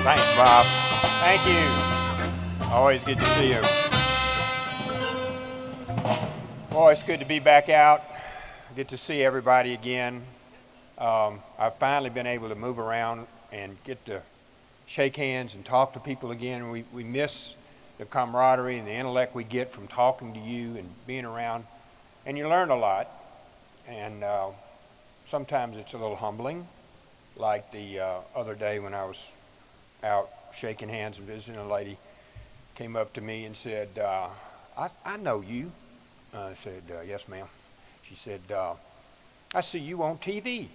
Thanks, Bob. Thank you. Always good to see you. Boy, it's good to be back out. Good to see everybody again. I've finally been able to move around and get to shake hands and talk to people again. We miss the camaraderie and the intellect we get from talking to you and being around. And you learn a lot. And sometimes it's a little humbling, like the other day when I was out shaking hands and visiting, a lady came up to me and said, I know you. I said, yes, ma'am. She said, I see you on TV.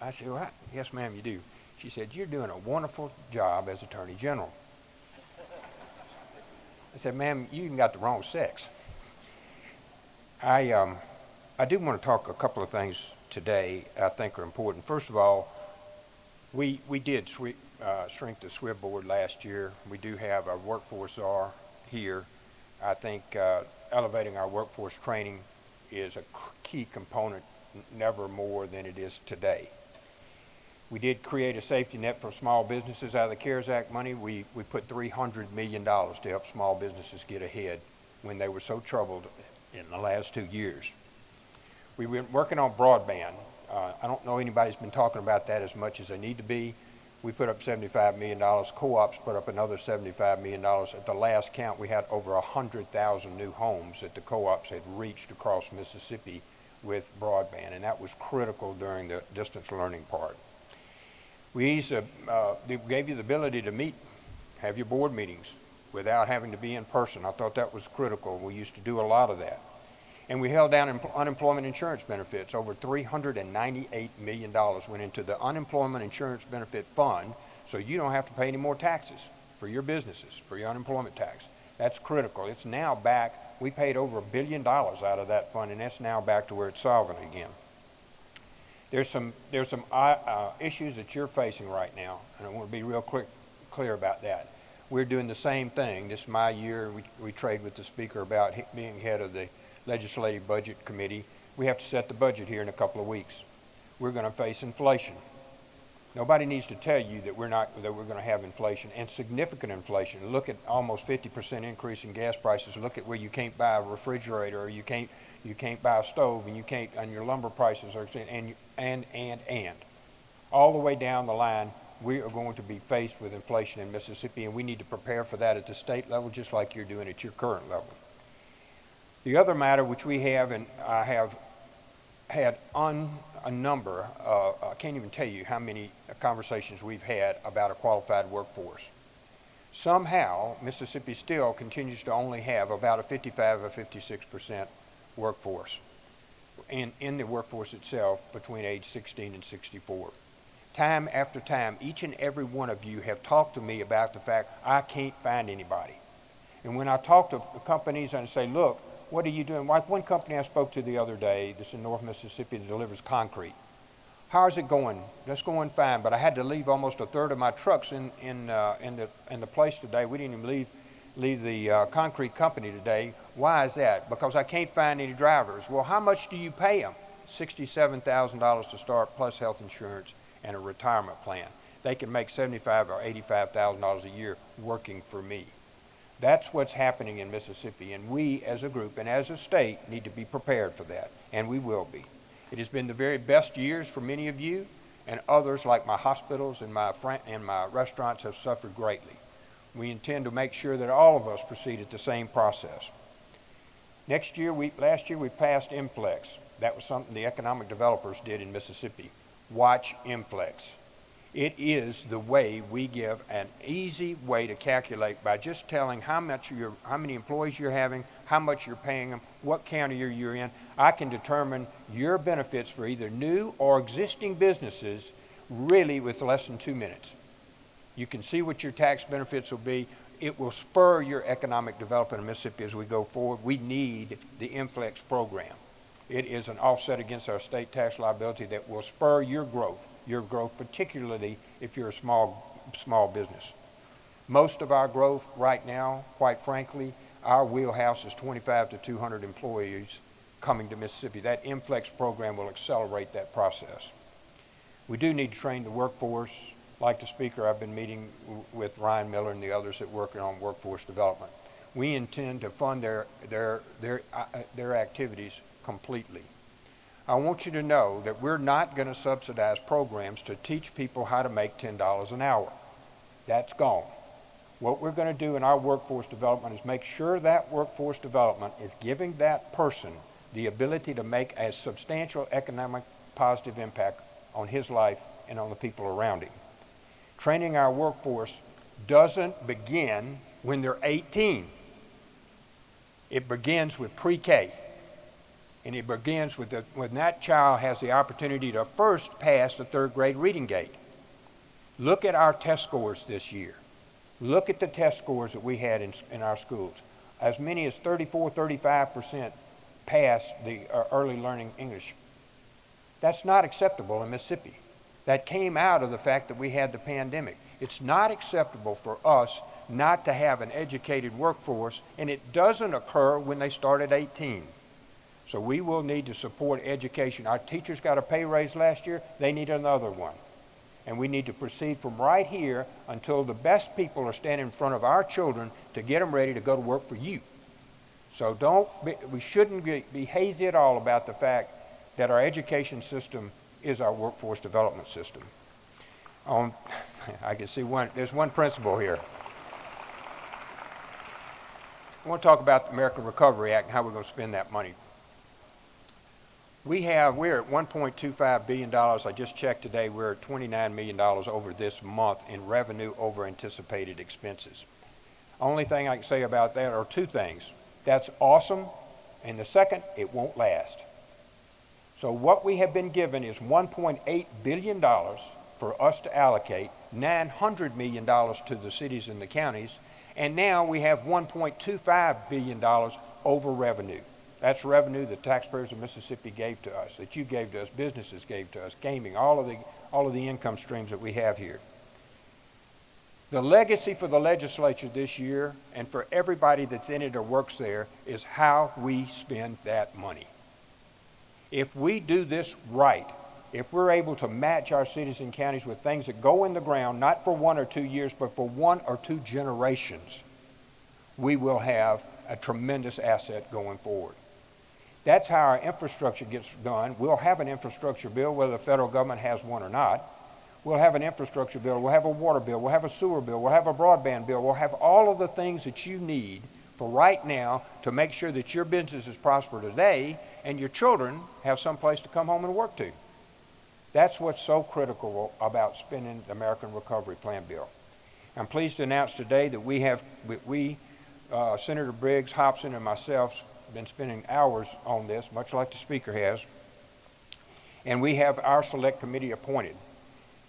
I said, well, yes, ma'am, you do. She said, you're doing a wonderful job as Attorney General. I said, ma'am, you even got the wrong sex. I do want to talk a couple of things today I think are important. First of all, we did shrink the SWIB board last year. We do have our workforce czar here. I think elevating our workforce training is a key component, never more than it is today. We did create a safety net for small businesses out of the CARES Act money. We put $300 million to help small businesses get ahead when they were so troubled in the last 2 years. We've been working on broadband. I don't know anybody's been talking about that as much as they need to be. We put up $75 million. Co-ops put up another $75 million. At the last count, we had over 100,000 new homes that the co-ops had reached across Mississippi with broadband, and that was critical during the distance learning part. We gave you the ability to meet, have your board meetings without having to be in person. I thought that was critical. We used to do a lot of that. And we held down unemployment insurance benefits. Over $398 million went into the unemployment insurance benefit fund, so you don't have to pay any more taxes for your businesses, for your unemployment tax. That's critical. It's now back. We paid over $1 billion out of that fund, and that's now back to where it's solvent again. There's some issues that you're facing right now, and I want to be real clear about that. We're doing the same thing. This is my year. We trade with the speaker about being head of the Legislative Budget Committee. We have to set the budget here in a couple of weeks. We're going to face inflation. Nobody needs to tell you that we're going to have inflation, and significant inflation. Look at almost 50% increase in gas prices. Look at where you can't buy a refrigerator, or you can't buy a stove, and your lumber prices are, and all the way down the line, we are going to be faced with inflation in Mississippi, and we need to prepare for that at the state level, just like you're doing at your current level. The other matter which we have, and I have had a number, I can't even tell you how many conversations we've had about a qualified workforce. Somehow, Mississippi still continues to only have about a 55 or 56% workforce in the workforce itself between age 16 and 64. Time after time, each and every one of you have talked to me about the fact I can't find anybody. And when I talk to companies and I say, look, what are you doing? Like one company I spoke to the other day, this in North Mississippi, that delivers concrete. How's it going? That's going fine, but I had to leave almost a third of my trucks in the place today. We didn't even leave the concrete company today. Why is that? Because I can't find any drivers. Well, how much do you pay them? $67,000 to start, plus health insurance and a retirement plan. They can make $75,000 or $85,000 a year working for me. That's what's happening in Mississippi, and we as a group and as a state need to be prepared for that, and we will be. It has been the very best years for many of you, and others like my hospitals and my restaurants have suffered greatly. We intend to make sure that all of us proceed at the same process. Last year we passed MFLEX. That was something the economic developers did in Mississippi. Watch MFLEX. It is the way we give an easy way to calculate by just telling how many employees you're having, how much you're paying them, what county you're in. I can determine your benefits for either new or existing businesses really with less than 2 minutes. You can see what your tax benefits will be. It will spur your economic development in Mississippi as we go forward. We need the MFLEX program. It is an offset against our state tax liability that will spur your growth particularly if you're a small business. Most of our growth right now, quite frankly, our wheelhouse is 25 to 200 employees coming to Mississippi. That MFLEX program will accelerate that process. We do need to train the workforce. like the speaker, I've been meeting with Ryan Miller and the others that work on workforce development. We intend to fund their activities completely. I want you to know that we're not going to subsidize programs to teach people how to make $10 an hour. That's gone. What we're going to do in our workforce development is make sure that workforce development is giving that person the ability to make a substantial economic positive impact on his life and on the people around him. Training our workforce doesn't begin when they're 18. It begins with pre-K. And it begins with when that child has the opportunity to first pass the third grade reading gate. Look at our test scores this year. Look at the test scores that we had in our schools. As many as 34-35% passed the early learning English. That's not acceptable in Mississippi. That came out of the fact that we had the pandemic. It's not acceptable for us not to have an educated workforce, and it doesn't occur when they start at 18. So we will need to support education. Our teachers got a pay raise last year. They need another one. And we need to proceed from right here until the best people are standing in front of our children to get them ready to go to work for you. So we shouldn't be hazy at all about the fact that our education system is our workforce development system. I can see there's one principle here. I want to talk about the American Recovery Act and how we're going to spend that money. We're at $1.25 billion. I just checked today. We're at $29 million over this month in revenue over anticipated expenses. Only thing I can say about that are two things. That's awesome, and the second, it won't last. So what we have been given is $1.8 billion for us to allocate, $900 million to the cities and the counties, and now we have $1.25 billion over revenue. That's revenue the taxpayers of Mississippi gave to us, that you gave to us, businesses gave to us, gaming, all of the income streams that we have here. The legacy for the legislature this year, and for everybody that's in it or works there, is how we spend that money. If we do this right, if we're able to match our cities and counties with things that go in the ground, not for 1 or 2 years, but for 1 or 2 generations, we will have a tremendous asset going forward. That's how our infrastructure gets done. We'll have an infrastructure bill, whether the federal government has one or not. We'll have an infrastructure bill. We'll have a water bill. We'll have a sewer bill. We'll have a broadband bill. We'll have all of the things that you need for right now to make sure that your businesses prosper today and your children have some place to come home and work to. That's what's so critical about spending the American Recovery Plan bill. I'm pleased to announce today that Senator Briggs, Hobson, and myself been spending hours on this, much like the speaker has, and we have our select committee appointed.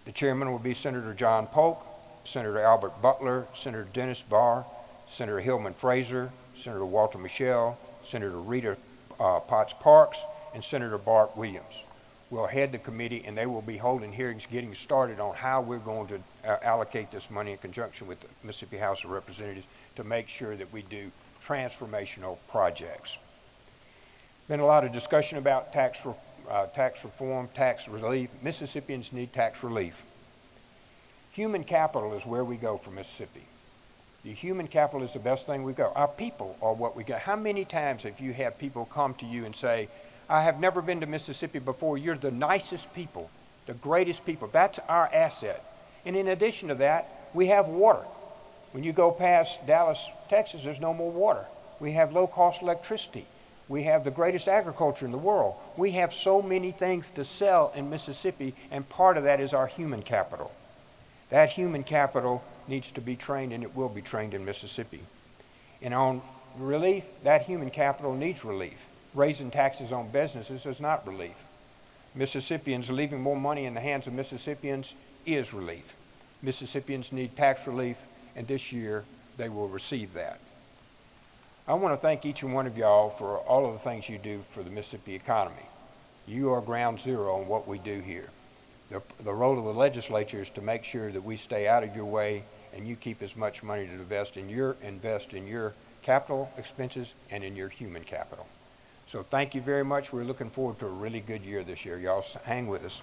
The chairman will be Senator John Polk, Senator Albert Butler, Senator Dennis Barr, Senator Hillman Fraser, Senator Walter Michel, Senator Rita Potts Parks, and Senator Bart Williams. Will head the committee, and they will be holding hearings getting started on how we're going to allocate this money in conjunction with the Mississippi House of Representatives to make sure that we do transformational projects. Been a lot of discussion about tax reform, tax relief. Mississippians need tax relief. Human capital is where we go for Mississippi. The human capital is the best thing we got. Our people are what we got. How many times have you had people come to you and say, I have never been to Mississippi before. You're the nicest people, the greatest people. That's our asset. And in addition to that, we have water. When you go past Dallas, Texas, there's no more water. We have low-cost electricity. We have the greatest agriculture in the world. We have so many things to sell in Mississippi, and part of that is our human capital. That human capital needs to be trained, and it will be trained in Mississippi. And on relief, that human capital needs relief. Raising taxes on businesses is not relief. Mississippians leaving more money in the hands of Mississippians is relief. Mississippians need tax relief, and this year they will receive that. I want to thank each and one of y'all for all of the things you do for the Mississippi economy. You are ground zero on what we do here. The role of the legislature is to make sure that we stay out of your way and you keep as much money to invest in your capital expenses and in your human capital. So thank you very much. We're looking forward to a really good year this year. Y'all hang with us.